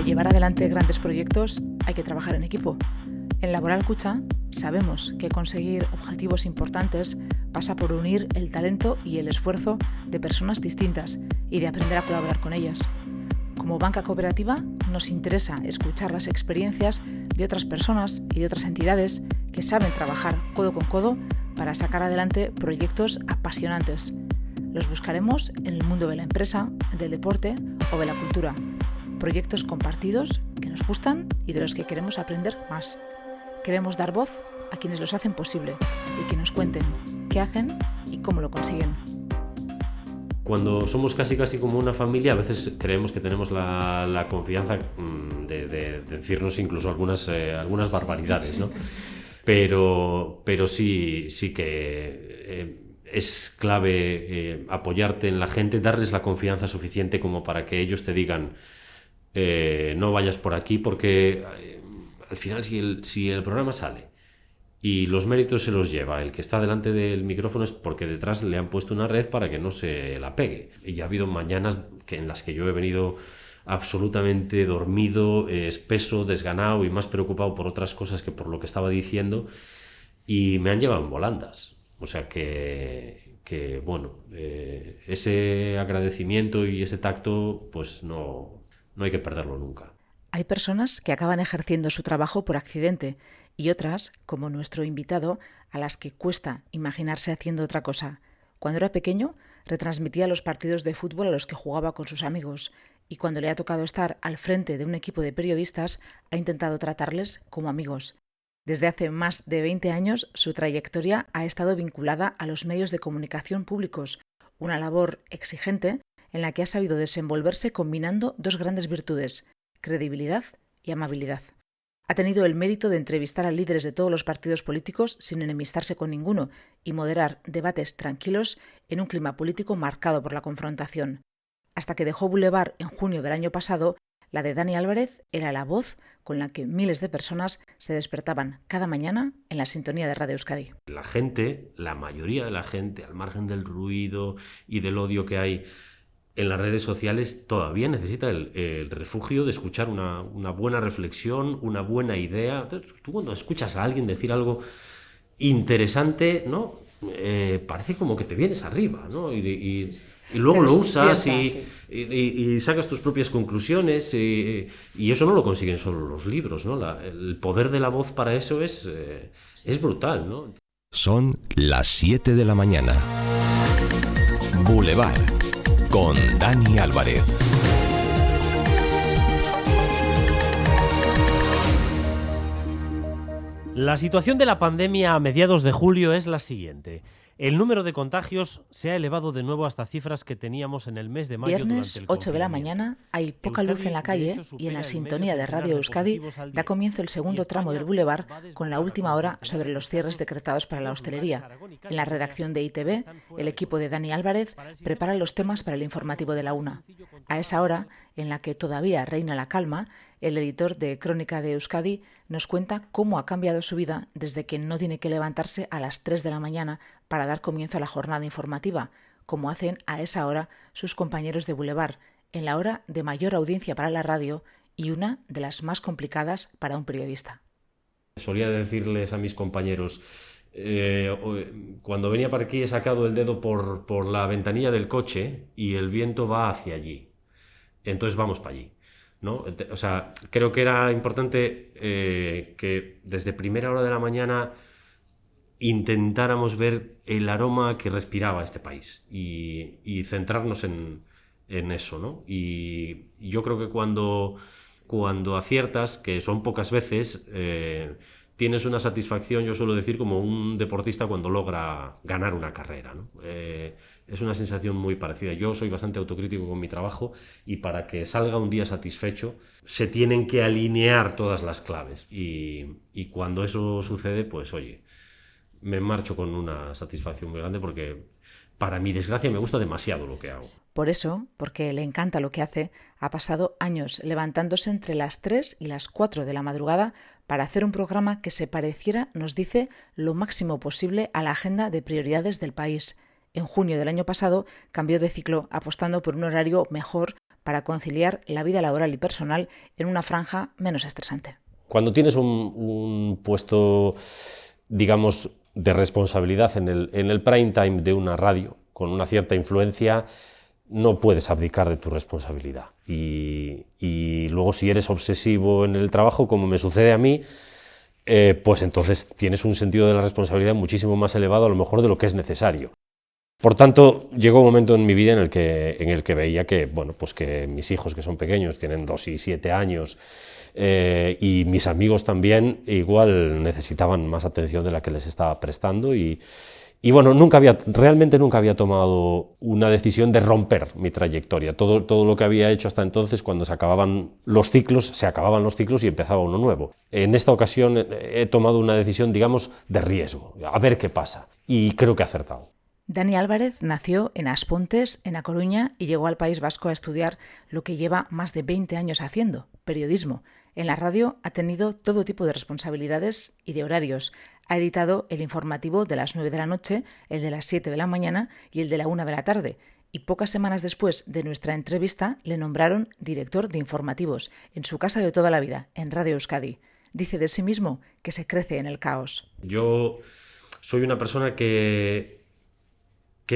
llevar adelante grandes proyectos hay que trabajar en equipo. En Laboral Kutxa sabemos que conseguir objetivos importantes pasa por unir el talento y el esfuerzo de personas distintas y de aprender a colaborar con ellas. Como banca cooperativa nos interesa escuchar las experiencias de otras personas y de otras entidades que saben trabajar codo con codo para sacar adelante proyectos apasionantes. Los buscaremos en el mundo de la empresa, del deporte o de la cultura. Proyectos compartidos que nos gustan y de los que queremos aprender más. Queremos dar voz a quienes los hacen posible y que nos cuenten qué hacen y cómo lo consiguen. Cuando somos casi como una familia, a veces creemos que tenemos la confianza de decirnos incluso algunas barbaridades, ¿no? Pero sí que es clave apoyarte en la gente, darles la confianza suficiente como para que ellos te digan no vayas por aquí, porque al final si el programa sale y los méritos se los lleva el que está delante del micrófono, es porque detrás le han puesto una red para que no se la pegue. Y ha habido mañanas en las que yo he venido absolutamente dormido, espeso, desganado y más preocupado por otras cosas que por lo que estaba diciendo, y me han llevado en volandas. O sea que bueno, ese agradecimiento y ese tacto, pues no hay que perderlo nunca. Hay personas que acaban ejerciendo su trabajo por accidente y otras, como nuestro invitado, a las que cuesta imaginarse haciendo otra cosa. Cuando era pequeño, retransmitía los partidos de fútbol a los que jugaba con sus amigos y cuando le ha tocado estar al frente de un equipo de periodistas, ha intentado tratarles como amigos. Desde hace más de 20 años, su trayectoria ha estado vinculada a los medios de comunicación públicos, una labor exigente en la que ha sabido desenvolverse combinando dos grandes virtudes: credibilidad y amabilidad. Ha tenido el mérito de entrevistar a líderes de todos los partidos políticos sin enemistarse con ninguno y moderar debates tranquilos en un clima político marcado por la confrontación. Hasta que dejó Boulevard en junio del año pasado, la de Dani Álvarez era la voz con la que miles de personas se despertaban cada mañana en la sintonía de Radio Euskadi. La gente, la mayoría de la gente, al margen del ruido y del odio que hay en las redes sociales, todavía necesita el refugio de escuchar una buena reflexión, una buena idea. Entonces, tú cuando escuchas a alguien decir algo interesante, ¿no? Parece como que te vienes arriba, ¿no? Y luego lo usas y sacas tus propias conclusiones y eso no lo consiguen solo los libros, ¿no? El poder de la voz para eso es brutal, ¿no? Son las 7 de la mañana. Boulevard con Dani Álvarez. La situación de la pandemia a mediados de julio es la siguiente. El número de contagios se ha elevado de nuevo hasta cifras que teníamos en el mes de mayo. Viernes 8 de la mañana hay poca luz en la calle y en la sintonía de Radio Euskadi da comienzo el segundo tramo del Boulevard con la última hora sobre los cierres decretados para la hostelería. En la redacción de ITV, el equipo de Dani Álvarez prepara los temas para el informativo de la 1. A esa hora, en la que todavía reina la calma, el editor de Crónica de Euskadi nos cuenta cómo ha cambiado su vida desde que no tiene que levantarse a las 3 de la mañana para dar comienzo a la jornada informativa, como hacen a esa hora sus compañeros de Boulevard, en la hora de mayor audiencia para la radio y una de las más complicadas para un periodista. Solía decirles a mis compañeros, cuando venía para aquí he sacado el dedo por la ventanilla del coche y el viento va hacia allí, entonces vamos para allí, ¿no? O sea, creo que era importante que desde primera hora de la mañana intentáramos ver el aroma que respiraba este país y centrarnos en eso, ¿no? Y yo creo que cuando aciertas, que son pocas veces, tienes una satisfacción, yo suelo decir, como un deportista cuando logra ganar una carrera, ¿no? Es una sensación muy parecida. Yo soy bastante autocrítico con mi trabajo y para que salga un día satisfecho se tienen que alinear todas las claves y cuando eso sucede, pues oye, me marcho con una satisfacción muy grande porque para mi desgracia me gusta demasiado lo que hago. Por eso, porque le encanta lo que hace, ha pasado años levantándose entre las 3 y las 4 de la madrugada para hacer un programa que se pareciera, nos dice, lo máximo posible a la agenda de prioridades del país. En junio del año pasado cambió de ciclo apostando por un horario mejor para conciliar la vida laboral y personal en una franja menos estresante. Cuando tienes un puesto, digamos, de responsabilidad en el prime time de una radio, con una cierta influencia, no puedes abdicar de tu responsabilidad. Y luego, si eres obsesivo en el trabajo, como me sucede a mí, pues entonces tienes un sentido de la responsabilidad muchísimo más elevado a lo mejor de lo que es necesario. Por tanto, llegó un momento en mi vida en el que veía que, bueno, pues que mis hijos, que son pequeños, tienen 2 y 7 años, y mis amigos también, igual necesitaban más atención de la que les estaba prestando y bueno, realmente nunca había tomado una decisión de romper mi trayectoria. Todo lo que había hecho hasta entonces, cuando se acababan los ciclos y empezaba uno nuevo. En esta ocasión he tomado una decisión, digamos, de riesgo, a ver qué pasa, y creo que he acertado. Dani Álvarez nació en As Pontes, en A Coruña, y llegó al País Vasco a estudiar lo que lleva más de 20 años haciendo, periodismo. En la radio ha tenido todo tipo de responsabilidades y de horarios. Ha editado el informativo de las 9 de la noche, el de las 7 de la mañana y el de la 1 de la tarde. Y pocas semanas después de nuestra entrevista le nombraron director de informativos en su casa de toda la vida, en Radio Euskadi. Dice de sí mismo que se crece en el caos. Yo soy una persona que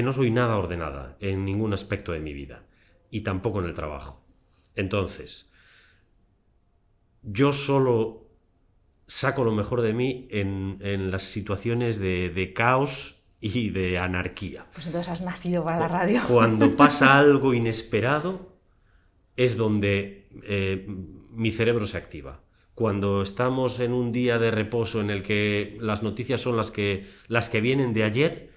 no soy nada ordenada en ningún aspecto de mi vida y tampoco en el trabajo. Entonces, yo solo saco lo mejor de mí en las situaciones de caos y de anarquía. Pues entonces has nacido para la radio. Cuando pasa algo inesperado es donde mi cerebro se activa. Cuando estamos en un día de reposo en el que las noticias son las que vienen de ayer,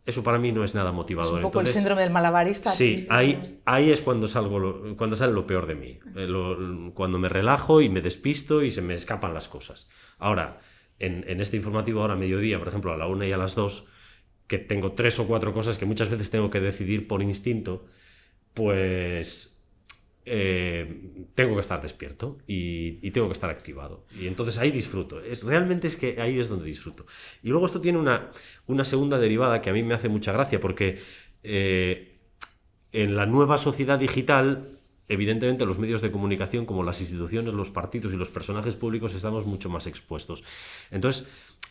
eso para mí no es nada motivador. Es un poco entonces, el síndrome del malabarista. Sí, ahí es cuando sale lo peor de mí. Cuando me relajo y me despisto y se me escapan las cosas. Ahora, en este informativo, ahora a mediodía, por ejemplo, a la 1 y a las 2, que tengo 3 o 4 cosas que muchas veces tengo que decidir por instinto, pues tengo que estar despierto y tengo que estar activado. Y entonces ahí disfruto. Realmente es que ahí es donde disfruto. Y luego esto tiene una segunda derivada que a mí me hace mucha gracia, porque en la nueva sociedad digital, evidentemente los medios de comunicación, como las instituciones, los partidos y los personajes públicos, estamos mucho más expuestos. Entonces,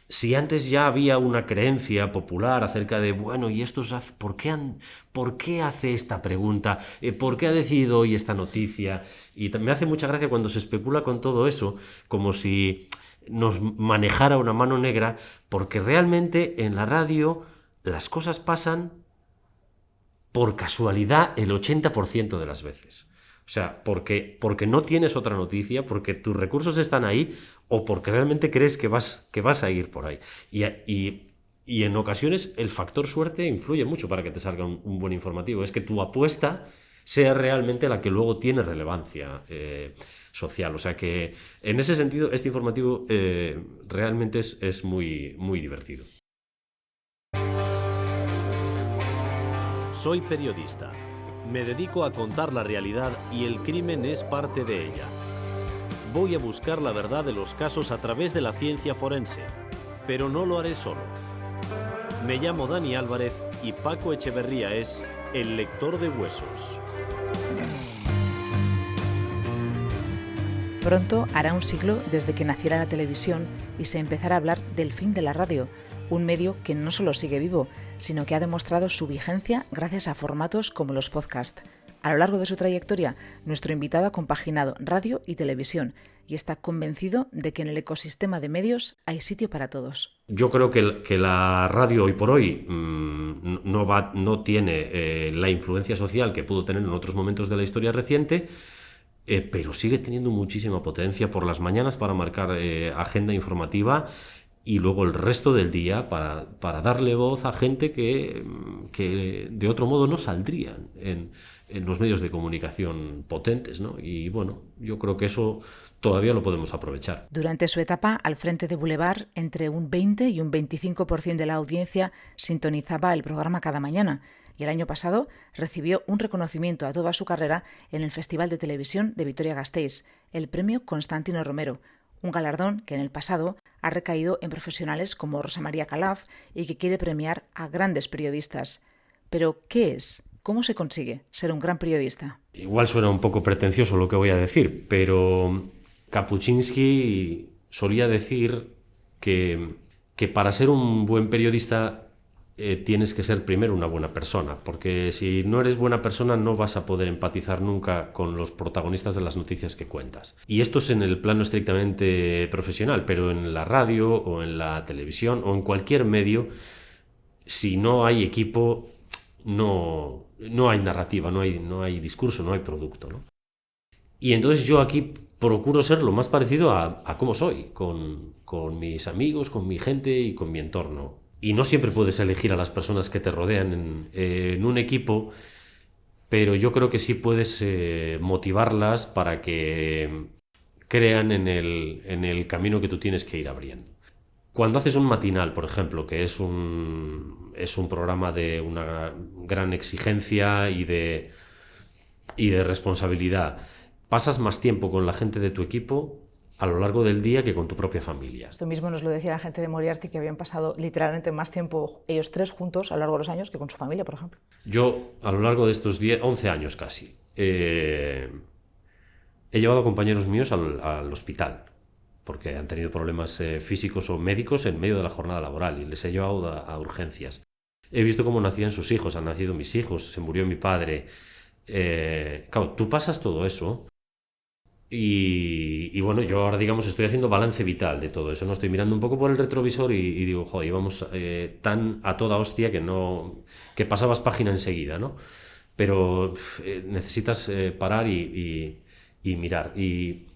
si antes ya había una creencia popular acerca de, bueno, ¿y estos por qué hace esta pregunta? ¿Por qué ha decidido hoy esta noticia? Y me hace mucha gracia cuando se especula con todo eso, como si nos manejara una mano negra, porque realmente en la radio las cosas pasan por casualidad el 80% de las veces. O sea, porque no tienes otra noticia, porque tus recursos están ahí o porque realmente crees que vas a ir por ahí. Y en ocasiones el factor suerte influye mucho para que te salga un buen informativo. Es que tu apuesta sea realmente la que luego tiene relevancia social. O sea que en ese sentido este informativo realmente es muy, muy divertido. Soy periodista. Me dedico a contar la realidad y el crimen es parte de ella. Voy a buscar la verdad de los casos a través de la ciencia forense, pero no lo haré solo. Me llamo Dani Álvarez y Paco Echeverría es el lector de huesos. Pronto hará un siglo desde que naciera la televisión y se empezará a hablar del fin de la radio, un medio que no solo sigue vivo, sino que ha demostrado su vigencia gracias a formatos como los podcasts. A lo largo de su trayectoria, nuestro invitado ha compaginado radio y televisión y está convencido de que en el ecosistema de medios hay sitio para todos. Yo creo que la radio hoy por hoy no tiene la influencia social que pudo tener en otros momentos de la historia reciente, pero sigue teniendo muchísima potencia por las mañanas para marcar agenda informativa y luego el resto del día para darle voz a gente que de otro modo no saldrían en los medios de comunicación potentes, ¿no? Y bueno, yo creo que eso todavía lo podemos aprovechar. Durante su etapa al frente de Boulevard, entre un 20 y un 25% de la audiencia sintonizaba el programa cada mañana, y el año pasado recibió un reconocimiento a toda su carrera en el Festival de Televisión de Vitoria-Gasteiz, el premio Constantino Romero, un galardón que en el pasado ha recaído en profesionales como Rosa María Calaf y que quiere premiar a grandes periodistas. Pero, ¿qué es ¿Cómo se consigue ser un gran periodista? Igual suena un poco pretencioso lo que voy a decir, pero Kapuscinski solía decir que para ser un buen periodista tienes que ser primero una buena persona, porque si no eres buena persona no vas a poder empatizar nunca con los protagonistas de las noticias que cuentas. Y esto es en el plano estrictamente profesional, pero en la radio o en la televisión o en cualquier medio, si no hay equipo, no hay narrativa, no hay discurso, no hay producto, ¿no? Y entonces yo aquí procuro ser lo más parecido a cómo soy, con mis amigos, con mi gente y con mi entorno. Y no siempre puedes elegir a las personas que te rodean en un equipo, pero yo creo que sí puedes motivarlas para que crean en el camino que tú tienes que ir abriendo. Cuando haces un matinal, por ejemplo, que es un programa de una gran exigencia y de responsabilidad, pasas más tiempo con la gente de tu equipo a lo largo del día que con tu propia familia. Esto mismo nos lo decía la gente de Moriarty, que habían pasado literalmente más tiempo ellos tres juntos a lo largo de los años que con su familia, por ejemplo. Yo, a lo largo de estos 11 años casi, he llevado a compañeros míos al hospital, porque han tenido problemas físicos o médicos en medio de la jornada laboral y les he llevado a urgencias. He visto cómo nacían sus hijos, han nacido mis hijos, se murió mi padre. Claro, tú pasas todo eso. Y bueno, yo ahora, digamos, estoy haciendo balance vital de todo eso, ¿no? Estoy mirando un poco por el retrovisor y digo, joder, íbamos tan a toda hostia que pasabas página enseguida, ¿no? Pero necesitas parar y mirar. Y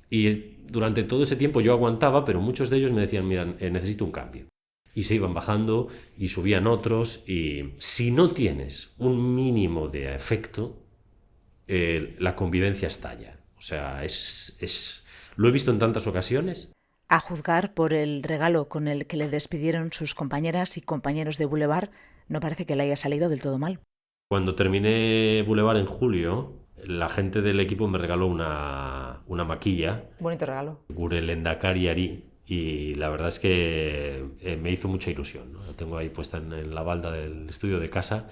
durante todo ese tiempo yo aguantaba, pero muchos de ellos me decían, mira, necesito un cambio. Y se iban bajando y subían otros. Y si no tienes un mínimo de afecto, la convivencia estalla. O sea, lo he visto en tantas ocasiones. A juzgar por el regalo con el que le despidieron sus compañeras y compañeros de Boulevard, no parece que le haya salido del todo mal. Cuando terminé Boulevard en julio, la gente del equipo me regaló una maquilla. Bonito regalo. Gure Lehendakari Ari. Y la verdad es que me hizo mucha ilusión, ¿no? La tengo ahí puesta en la balda del estudio de casa.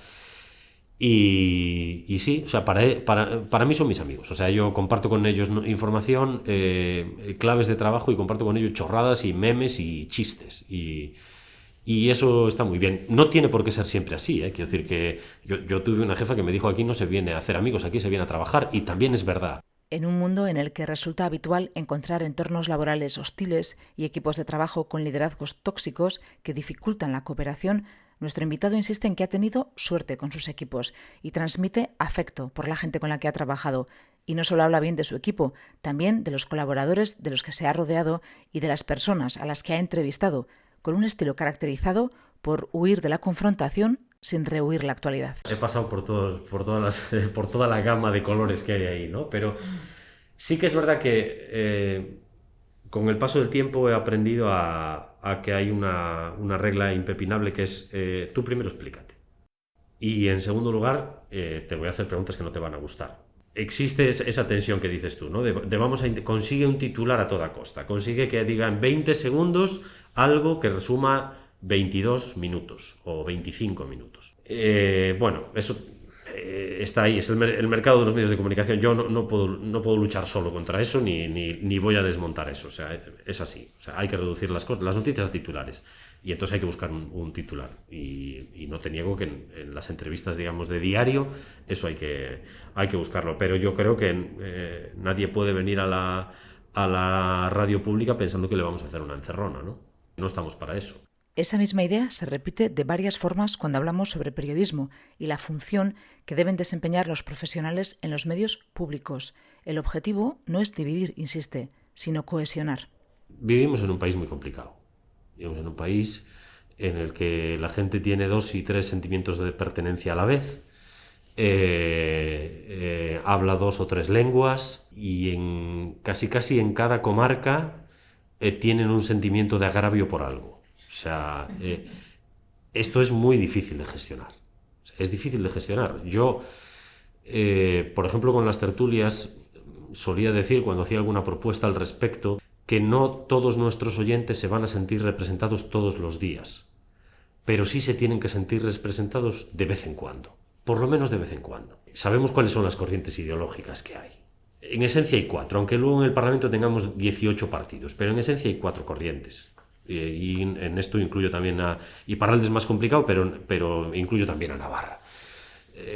Y sí, o sea, para mí son mis amigos. O sea, yo comparto con ellos información, claves de trabajo, y comparto con ellos chorradas y memes y chistes. Y eso está muy bien. No tiene por qué ser siempre así, ¿eh? Quiero decir que yo tuve una jefa que me dijo, aquí no se viene a hacer amigos, aquí se viene a trabajar, y también es verdad. En un mundo en el que resulta habitual encontrar entornos laborales hostiles y equipos de trabajo con liderazgos tóxicos que dificultan la cooperación, nuestro invitado insiste en que ha tenido suerte con sus equipos y transmite afecto por la gente con la que ha trabajado. Y no solo habla bien de su equipo, también de los colaboradores de los que se ha rodeado y de las personas a las que ha entrevistado, con un estilo caracterizado por huir de la confrontación sin rehuir la actualidad. He pasado por toda la gama de colores que hay ahí, ¿no? Pero sí que es verdad que con el paso del tiempo he aprendido a que hay una regla impepinable, que es tú primero explícate. Y en segundo lugar, te voy a hacer preguntas que no te van a gustar. Existe esa tensión que dices tú, ¿no? Consigue un titular a toda costa. Consigue que diga en 20 segundos algo que resuma 22 minutos o 25 minutos. Bueno, eso está ahí, es el mercado de los medios de comunicación. Yo no puedo luchar solo contra eso, ni voy a desmontar eso. O sea, es así. O sea, hay que reducir las noticias a titulares. Y entonces hay que buscar un titular. Y no te niego que en las entrevistas, digamos, de diario, eso hay que buscarlo. Pero yo creo que nadie puede venir a la radio pública pensando que le vamos a hacer una encerrona, ¿no? No estamos para eso. Esa misma idea se repite de varias formas cuando hablamos sobre periodismo y la función que deben desempeñar los profesionales en los medios públicos. El objetivo no es dividir, insiste, sino cohesionar. Vivimos en un país muy complicado. Vivimos en un país en el que la gente tiene 2 y 3 sentimientos de pertenencia a la vez, habla 2 o 3 lenguas, y casi en cada comarca tienen un sentimiento de agravio por algo. O sea, esto es muy difícil de gestionar. Es difícil de gestionar. Yo, por ejemplo, con las tertulias, solía decir, cuando hacía alguna propuesta al respecto, que no todos nuestros oyentes se van a sentir representados todos los días, pero sí se tienen que sentir representados de vez en cuando. por lo menos de vez en cuando. Sabemos cuáles son las corrientes ideológicas que hay. En esencia hay 4, aunque luego en el Parlamento tengamos 18 partidos, pero en esencia hay 4 corrientes. Y en esto incluyo también a Iparralde, es más complicado, pero incluyo también a Navarra.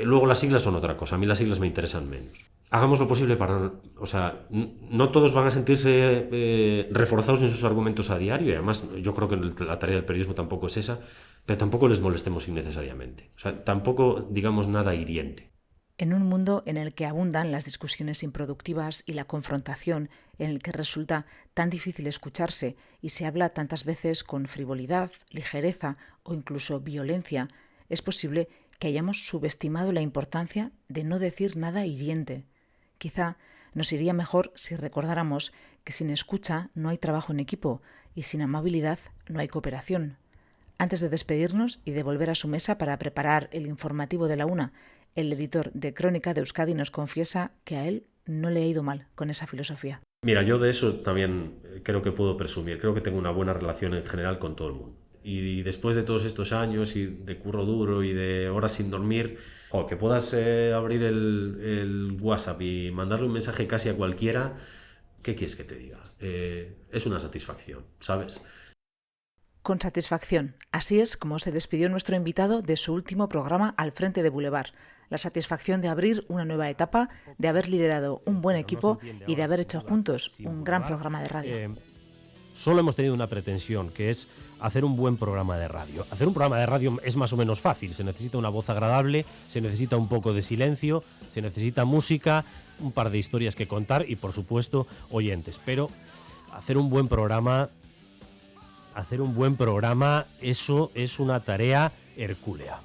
Luego las siglas son otra cosa, a mí las siglas me interesan menos. Hagamos lo posible para... O sea, no todos van a sentirse reforzados en sus argumentos a diario, y además yo creo que la tarea del periodismo tampoco es esa, pero tampoco les molestemos innecesariamente. O sea, tampoco digamos nada hiriente. En un mundo en el que abundan las discusiones improductivas y la confrontación, en el que resulta tan difícil escucharse y se habla tantas veces con frivolidad, ligereza o incluso violencia, es posible que hayamos subestimado la importancia de no decir nada hiriente. Quizá nos iría mejor si recordáramos que sin escucha no hay trabajo en equipo y sin amabilidad no hay cooperación. Antes de despedirnos y de volver a su mesa para preparar el informativo de la 1, el editor de Crónica de Euskadi nos confiesa que a él no le ha ido mal con esa filosofía. Mira, yo de eso también creo que puedo presumir. Creo que tengo una buena relación en general con todo el mundo. Y después de todos estos años y de curro duro y de horas sin dormir, que puedas abrir el WhatsApp y mandarle un mensaje casi a cualquiera, ¿qué quieres que te diga? Es una satisfacción, ¿sabes? Con satisfacción. Así es como se despidió nuestro invitado de su último programa Al Frente de Boulevard. La satisfacción de abrir una nueva etapa, de haber liderado un buen equipo y de haber hecho juntos un gran programa de radio. Solo hemos tenido una pretensión, que es hacer un buen programa de radio. Hacer un programa de radio es más o menos fácil. Se necesita una voz agradable, se necesita un poco de silencio, se necesita música, un par de historias que contar y, por supuesto, oyentes. Pero hacer un buen programa, eso es una tarea hercúlea.